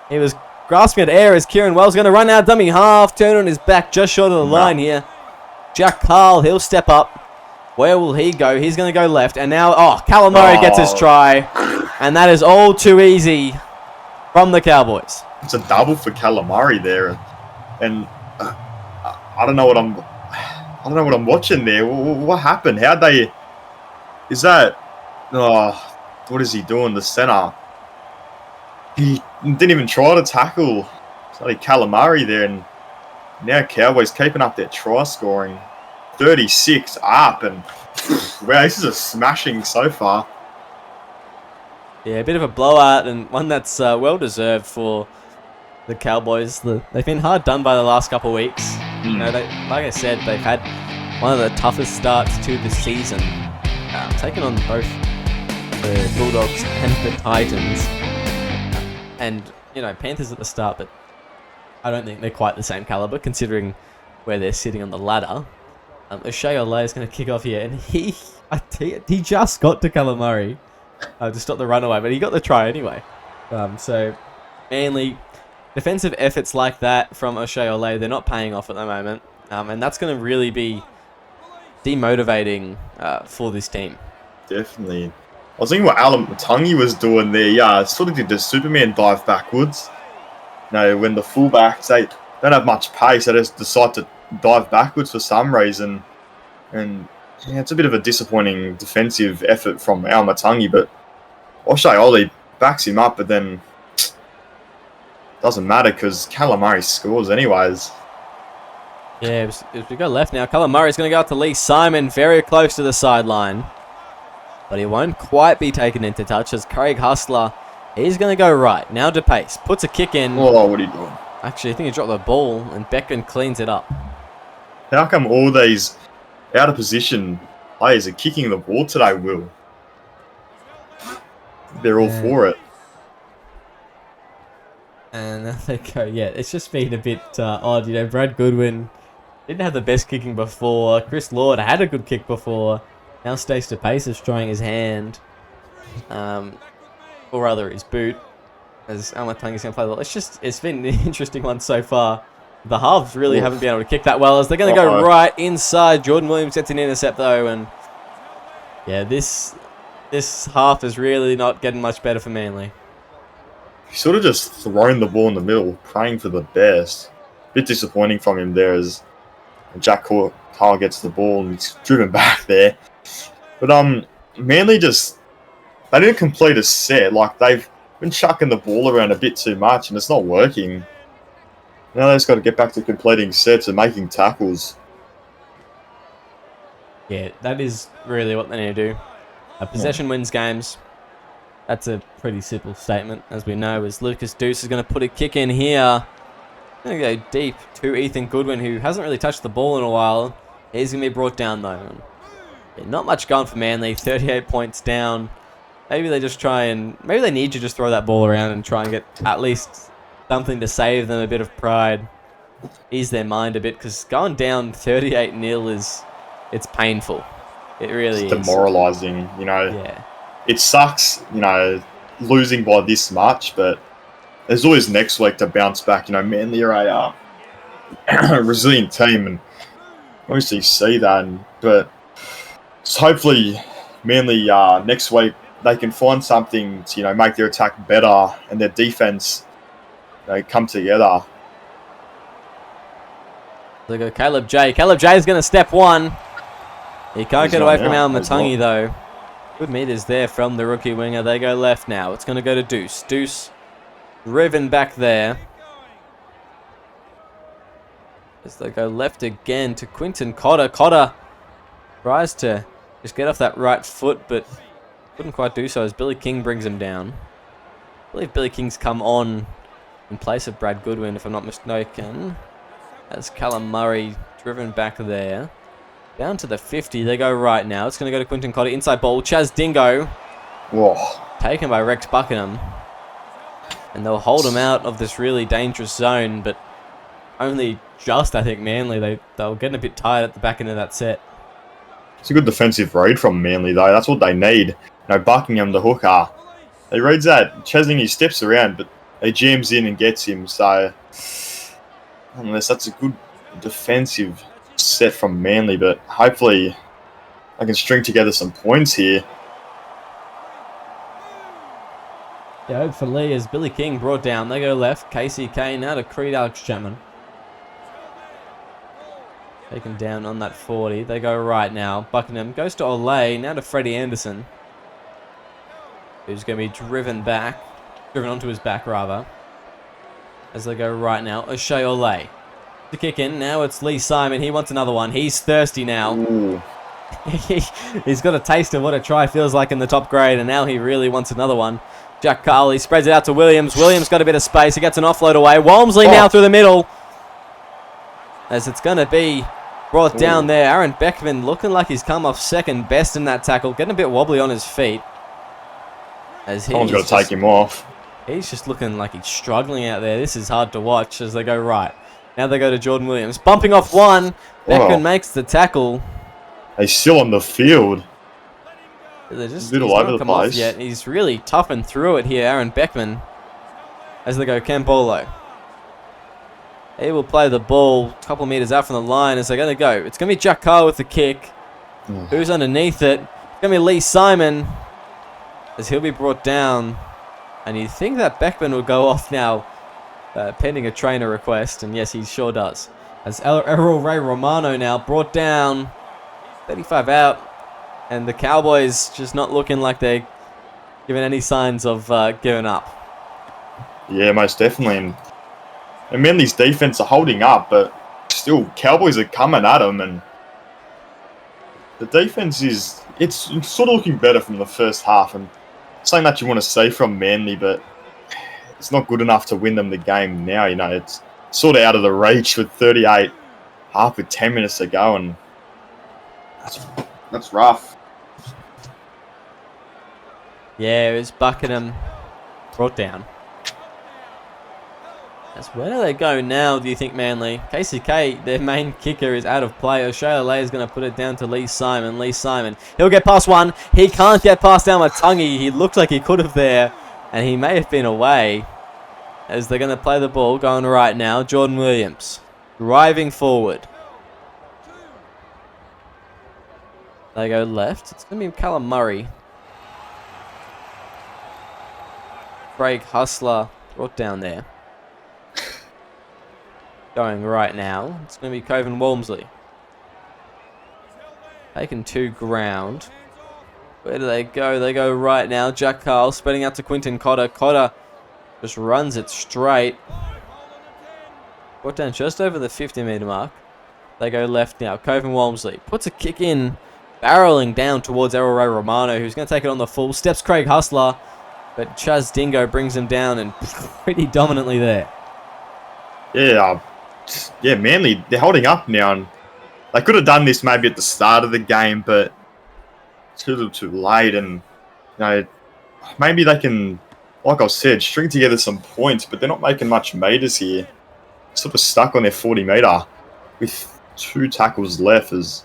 He was grasping at air as Kieran Wells going to run out dummy half. Turn on his back just short of the line here. Jack Carl, he'll step up. Where will he go? He's going to go left. And now, Callum Murray gets his try. And that is all too easy from the Cowboys. It's a double for Callum Murray there. And I don't know what I'm watching there. What happened? How'd they... Is that... what is he doing? The centre. He didn't even try to tackle. It's like Callum Murray there. And now Cowboys keeping up their try scoring. 36 up, and wow, this is a smashing so far. Yeah, a bit of a blowout, and one that's well deserved for the Cowboys. They've been hard done by the last couple of weeks. You know, like I said, they've had one of the toughest starts to the season, taking on both the Bulldogs and the Titans, and you know, Panthers at the start, but I don't think they're quite the same caliber considering where they're sitting on the ladder. O'Shea Olay is going to kick off here, and he just got to Callum Murray to stop the runaway, but he got the try anyway. So, Manly, defensive efforts like that from O'Shea Olay, they're not paying off at the moment, and that's going to really be demotivating for this team. Definitely. I was thinking what Almatungi was doing there. Yeah, sort of did the Superman dive backwards. You know, when the fullbacks, they don't have much pace, they just decide to dive backwards for some reason, and yeah, it's a bit of a disappointing defensive effort from Almatungi, but O'Shea Olay backs him up, but then doesn't matter because Callum Murray scores anyways. Yeah, if we go left now, Callum Murray's going to go out to Lee Simon, very close to the sideline, but he won't quite be taken into touch as Craig Hustler, he's going to go right. Now DePace puts a kick in. Oh, what are you doing? Actually, I think he dropped the ball, and Beckman cleans it up. How come all these out of position players are kicking the ball today, Will? They're all for it. And there they go. Yeah, it's just been a bit odd. You know, Brad Goodwin didn't have the best kicking before. Chris Lord had a good kick before. Now Stace DePace is trying his hand. Or rather his boot. As Almatungi's going to play the ball. It's been an interesting one so far. The halves really haven't been able to kick that well as they're going to go right inside. Jordan Williams gets an intercept though, and yeah, this half is really not getting much better for Manly. He's sort of just thrown the ball in the middle, praying for the best. Bit disappointing from him there as Jack Carl gets the ball and he's driven back there. But Manly they didn't complete a set. Like, they've been chucking the ball around a bit too much and it's not working. Now they've just got to get back to completing sets and making tackles. Yeah, that is really what they need to do. Possession wins games. That's a pretty simple statement, as we know, as Lucas Deuce is going to put a kick in here. Going to go deep to Ethan Goodwin, who hasn't really touched the ball in a while. He's going to be brought down, though. Yeah, not much going for Manly. 38 points down. Maybe they just maybe they need to just throw that ball around and try and get at least something to save them a bit of pride. Ease their mind a bit, because going down 38-0 it's painful. It really It's is. demoralising, you know. Yeah. It sucks, you know, losing by this much, but there's always next week to bounce back. You know, Manly are a resilient team, and obviously you see that. But hopefully, Manly next week they can find something to, you know, make their attack better and their defense, you know, come together. They go Caleb J. Caleb J is going to step one. He can't get away from Al Matangi, though. Good meters there from the rookie winger. They go left now. It's going to go to Deuce. Deuce driven back there. As they go left again to Quinton Cotter. Cotter tries to just get off that right foot, but couldn't quite do so as Billy King brings him down. I believe Billy King's come on in place of Brad Goodwin, if I'm not mistaken. As Callum Murray driven back there. Down to the 50. They go right now. It's going to go to Quinton Cotter. Inside ball. Chaz Dingo. Whoa. Taken by Rex Buckingham. And they'll hold him out of this really dangerous zone, but only just, I think, Manly. They were getting a bit tired at the back end of that set. It's a good defensive read from Manly, though. That's what they need. You know, Buckingham, the hooker. He reads that. Chesney, he steps around, but he jams in and gets him. So, unless that's a good defensive set from Manly, but hopefully I can string together some points here. Yeah, hopefully, as Billy King brought down. They go left. Casey Kane now to Creed Alex Chapman. Taken down on that 40. They go right now. Buckingham goes to Olay. Now to Freddie Anderson, who's going to be driven onto his back, rather. As they go right now. O'Shea Olay. To kick in. Now it's Lee Simon. He wants another one. He's thirsty now. He's got a taste of what a try feels like in the top grade, and now he really wants another one. Jack Carley spreads it out to Williams. Williams got a bit of space. He gets an offload away. Walmsley now through the middle. As it's going to be brought down there. Aaron Beckman looking like he's come off second best in that tackle. Getting a bit wobbly on his feet. As Someone's got to take him off. He's just looking like he's struggling out there. This is hard to watch as they go right. Now they go to Jordan Williams. Bumping off one. Beckman makes the tackle. He's still on the field. They're just a bit all over the place. Yet. He's really toughened through it here, Aaron Beckman. As they go Campolo. He will play the ball a couple of meters out from the line as they're going to go. It's going to be Jack Carr with the kick. Who's underneath it? It's going to be Lee Simon. As he'll be brought down. And you'd think that Beckman would go off now. Pending a trainer request. And yes, he sure does. As Errol Ray Romano now brought down. 35 out. And the Cowboys just not looking like they're giving any signs of giving up. Yeah, most definitely. And Manly's defense are holding up, but still, Cowboys are coming at them. And the defense it's sort of looking better from the first half. And something that you want to see from Manly, but it's not good enough to win them the game now. You know, it's sort of out of the reach with 38, half with 10 minutes to go, and that's rough. Yeah, it was Buckingham brought down. Where do they go now, do you think, Manly? KCK, their main kicker, is out of play. O'Shea is going to put it down to Lee Simon. Lee Simon, he'll get past one. He can't get past Al Matangi. He looked like he could have there, and he may have been away. As they're going to play the ball, going right now. Jordan Williams, driving forward. They go left. It's going to be Callum Murray. Craig Hustler brought down there. Going right now. It's going to be Coven Walmsley. Taken to ground. Where do they go? They go right now. Jack Carl spreading out to Quinton Cotter. Cotter just runs it straight. Brought down just over the 50-meter mark. They go left now. Coven Walmsley puts a kick in. Barreling down towards Errol Ray Romano, who's going to take it on the full. Steps Craig Hustler. But Chaz Dingo brings him down and pretty dominantly there. Yeah, Manly, they're holding up now. And they could have done this maybe at the start of the game, but it's a little too late. And, you know, maybe they can, like I said, string together some points, but they're not making much meters here. Sort of stuck on their 40-meter with 2 tackles left. Oh,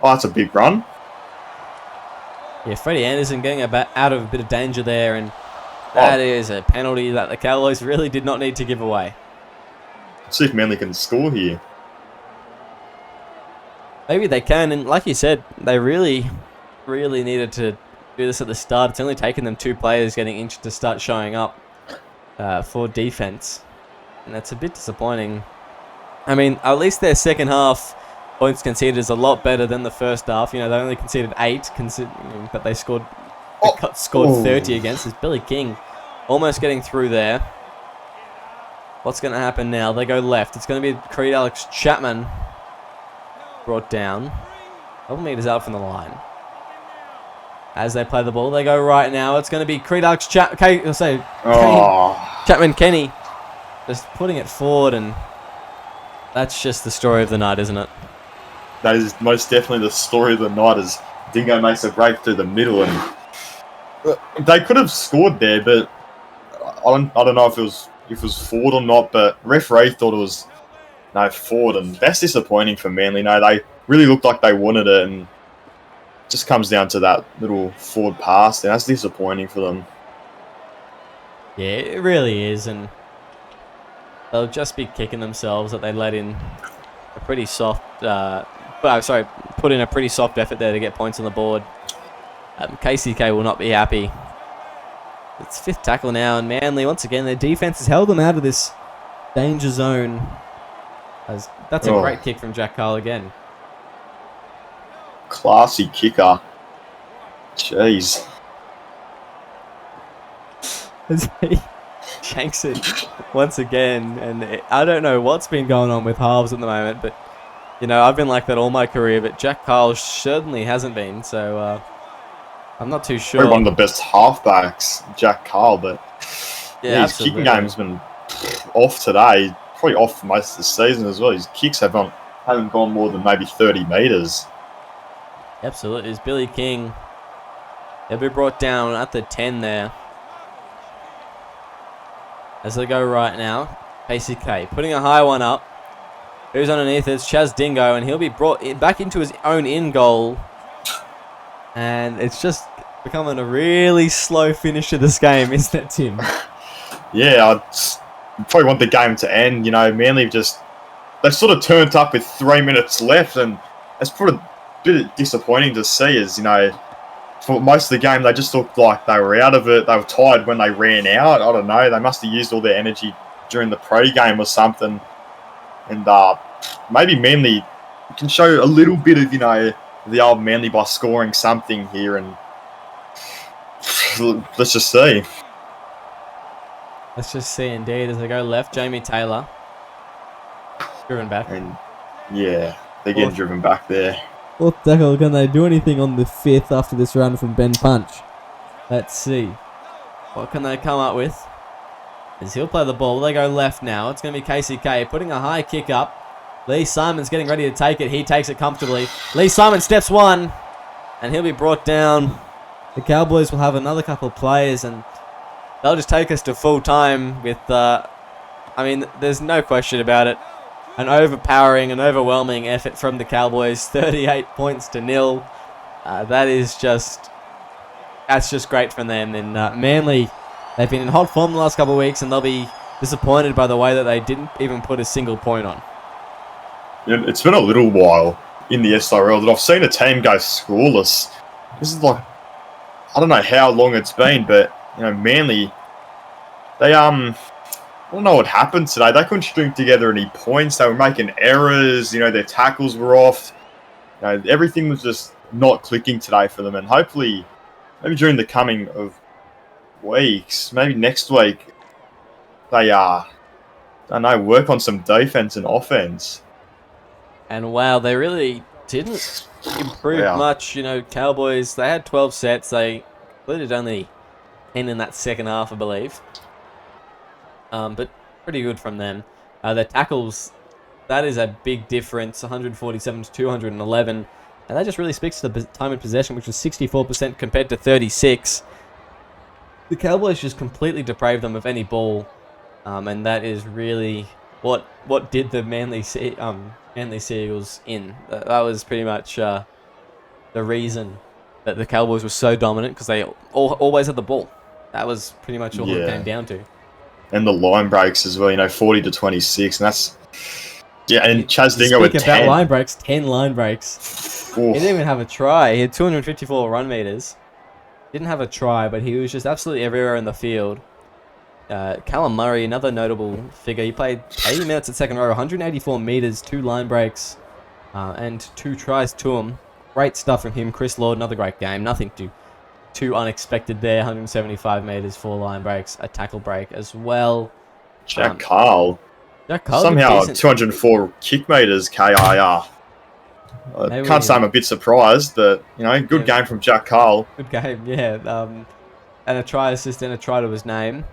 that's a big run. Yeah, Freddie Anderson getting out of a bit of danger there, and that is a penalty that the Cowboys really did not need to give away. Let's see if Manly can score here. Maybe they can, and like you said, they really needed to do this at the start. It's only taken them 2 players getting injured to start showing up for defense, and that's a bit disappointing. I mean, at least their second half points conceded is a lot better than the first half. You know, they only conceded 8, but they scored 30 against. It's Billy King almost getting through there. What's going to happen now? They go left. It's going to be Creed Alex Chapman brought down. 12 meters out from the line. As they play the ball, they go right now. It's going to be Creed Alex Chapman Kenny just putting it forward, and that's just the story of the night, isn't it? That is most definitely the story of the night, as Dingo makes a break through the middle, and they could have scored there, but I don't know if it was forward or not, but referee thought it was forward, and that's disappointing for Manly. No, they really looked like they wanted it, and it just comes down to that little forward pass, and that's disappointing for them. Yeah, it really is, and they'll just be kicking themselves that they let in a pretty soft, put in a pretty soft effort there to get points on the board. KCK will not be happy. It's 5th tackle now, and Manly, once again, their defense has held them out of this danger zone. That's a great kick from Jack Carl again. Classy kicker. Jeez. As he shanks it once again, and I don't know what's been going on with halves at the moment, but you know, I've been like that all my career, but Jack Carl certainly hasn't been, so I'm not too sure. Probably one of the best halfbacks, Jack Carl, but yeah, his kicking game's been off today, probably off for most of the season as well. His kicks haven't gone more than maybe 30 metres. Absolutely. It's Billy King. They'll be brought down at the 10 there. As they go right now, KCK putting a high one up. Who's underneath? It's Chaz Dingo, and he'll be brought back into his own in goal. And it's just becoming a really slow finish to this game, isn't it, Tim? Yeah, I probably want the game to end. You know, Manly they sort of turned up with 3 minutes left, and it's probably a bit disappointing to see, as, you know, for most of the game, they just looked like they were out of it. They were tired when they ran out. I don't know. They must have used all their energy during the pre-game or something. And maybe Manly can show a little bit of, you know, the old Manly by scoring something here. And let's just see. Let's just see, indeed, as they go left. Jamie Taylor driven back. And yeah, they're getting driven back there. What the hell, can they do anything on the 5th after this run from Ben Punch? Let's see. What can they come up with? As he'll play the ball. They go left now. It's going to be KCK putting a high kick up. Lee Simon's getting ready to take it. He takes it comfortably. Lee Simon steps one, and he'll be brought down. The Cowboys will have another couple of players, and they'll just take us to full time with, I mean, there's no question about it. An overpowering and overwhelming effort from the Cowboys. 38 points to 0. That's just great from them. And Manly, they've been in hot form the last couple of weeks, and they'll be disappointed by the way that they didn't even put a single point on. Yeah, it's been a little while in the SRL that I've seen a team go scoreless. This is like, I don't know how long it's been, but you know, Manly, they I don't know what happened today. They couldn't string together any points. They were making errors. You know, their tackles were off. You know, everything was just not clicking today for them. And hopefully, maybe during the coming of weeks, maybe next week, they I don't know, work on some defense and offense. And wow, they really didn't improve much. You know, Cowboys, they had 12 sets. They completed only 10 in that second half, I believe. But pretty good from them. The tackles, that is a big difference, 147 to 211. And that just really speaks to the time in possession, which was 64% compared to 36. The Cowboys just completely deprived them of any ball. And that is really what did the Manly Seagulls in. That was pretty much the reason that the Cowboys were so dominant because they always had the ball. That was pretty much all it came down to. And the line breaks as well, 40-26, and that's... Yeah, and Chaz Dingo with 10. Speak about line breaks, 10 line breaks. Oof. He didn't even have a try. He had 254 run meters. Didn't have a try, but he was just absolutely everywhere in the field. Callum Murray, another notable figure. He played 80 minutes at second row, 184 meters, 2 line breaks, and 2 tries to him. Great stuff from him. Chris Lord, another great game. Nothing too unexpected there. 175 meters, 4 line breaks, a tackle break as well. Jack Carl. Somehow 204 kick meters, KIR. I can't say I'm a bit surprised, but, good game from Jack Carl. Good game, yeah. And a try assist and a try to his name.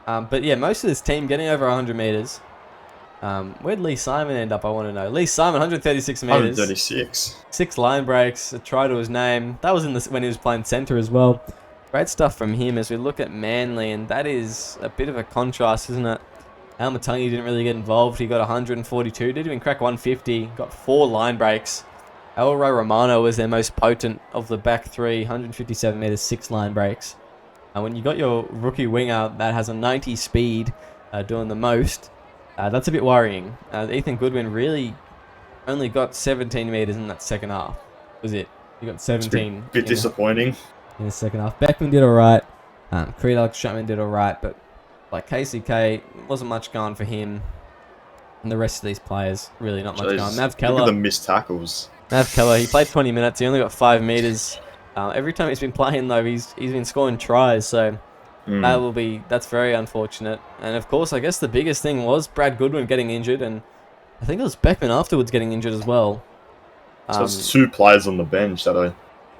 But yeah, most of this team getting over 100 meters. Where'd Lee Simon end up, I want to know. Lee Simon, 136 meters. 136. 6 line breaks, a try to his name. That was when he was playing centre as well. Great stuff from him as we look at Manly, and that is a bit of a contrast, isn't it? Al Matangi didn't really get involved. He got 142, didn't even crack 150, got 4 line breaks. Elroy Romano was their most potent of the back 3, 157 meters, 6 line breaks. And when you got your rookie winger that has a 90 speed doing the most, that's a bit worrying. Ethan Goodwin really only got 17 meters in that second half. Was it? He got 17. It's a bit disappointing. In the second half. Beckman did alright. Creed Alex Chapman did alright, but like KCK, wasn't much going for him. And the rest of these players, really not much going. Mav Keller. Look at the missed tackles. Mav Keller, he played 20 minutes. He only got 5 meters. Every time he's been playing, though, he's been scoring tries. So that's very unfortunate. And of course, I guess the biggest thing was Brad Goodwin getting injured, and I think it was Beckman afterwards getting injured as well. So it's 2 players on the bench that are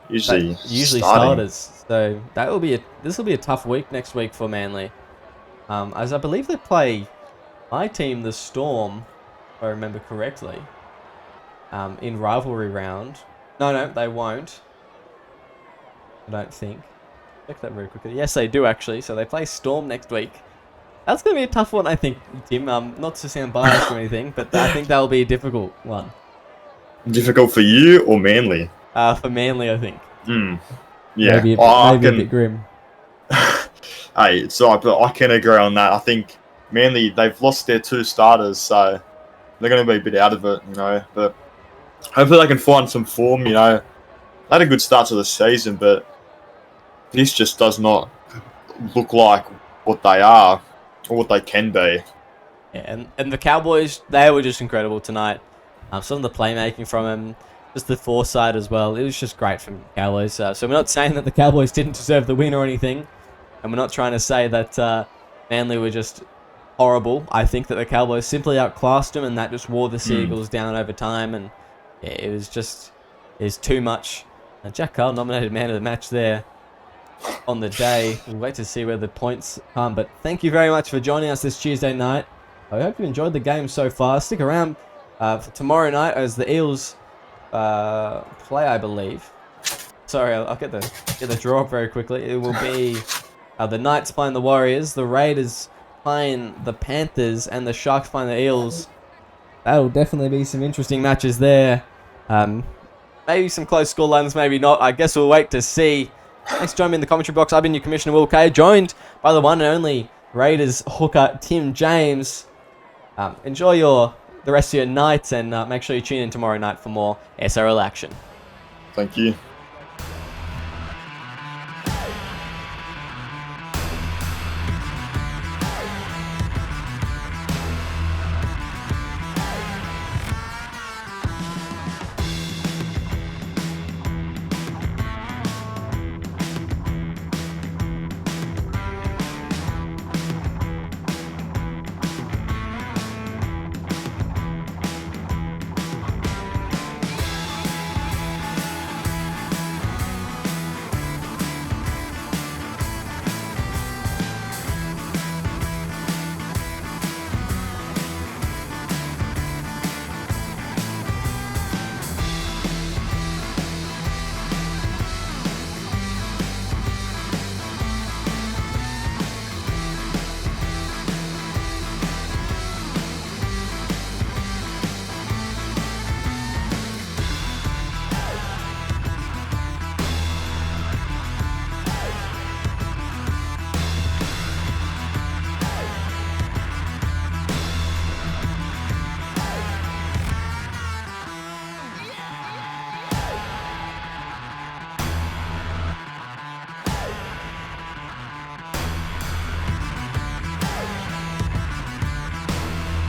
usually starters. So this will be a tough week next week for Manly. As I believe they play my team, the Storm, if I remember correctly, in rivalry round. No, they won't. I don't think. Check that very quickly. Yes, they do actually. So they play Storm next week. That's going to be a tough one, I think, Tim. Not to sound biased or anything, but I think that'll be a difficult one. Difficult for you or Manly? For Manly, I think. Yeah. Maybe a bit grim. Hey, but I can agree on that. I think Manly, they've lost their 2 starters, so they're going to be a bit out of it, But hopefully they can find some form, They had a good start to the season, but this just does not look like what they are or what they can be. Yeah, and the Cowboys, they were just incredible tonight. Some of the playmaking from them, just the foresight as well. It was just great from the Cowboys. So we're not saying that the Cowboys didn't deserve the win or anything. And we're not trying to say that Manly were just horrible. I think that the Cowboys simply outclassed them, and that just wore the Seagulls down over time. And yeah, it was too much. Jack Carl nominated man of the match there on the day. We'll wait to see where the points come. But thank you very much for joining us this Tuesday night. I hope you enjoyed the game so far. Stick around for tomorrow night as the Eels play, I believe. Sorry, I'll get the draw up very quickly. It will be the Knights playing the Warriors, the Raiders playing the Panthers, and the Sharks playing the Eels. That'll definitely be some interesting matches there. Maybe some close scorelines, maybe not. I guess we'll wait to see. Thanks for joining me in the commentary box. I've been your Commissioner Will Kay, joined by the one and only Raiders hooker Tim James. Enjoy the rest of your night, and make sure you tune in tomorrow night for more SRL action. Thank you.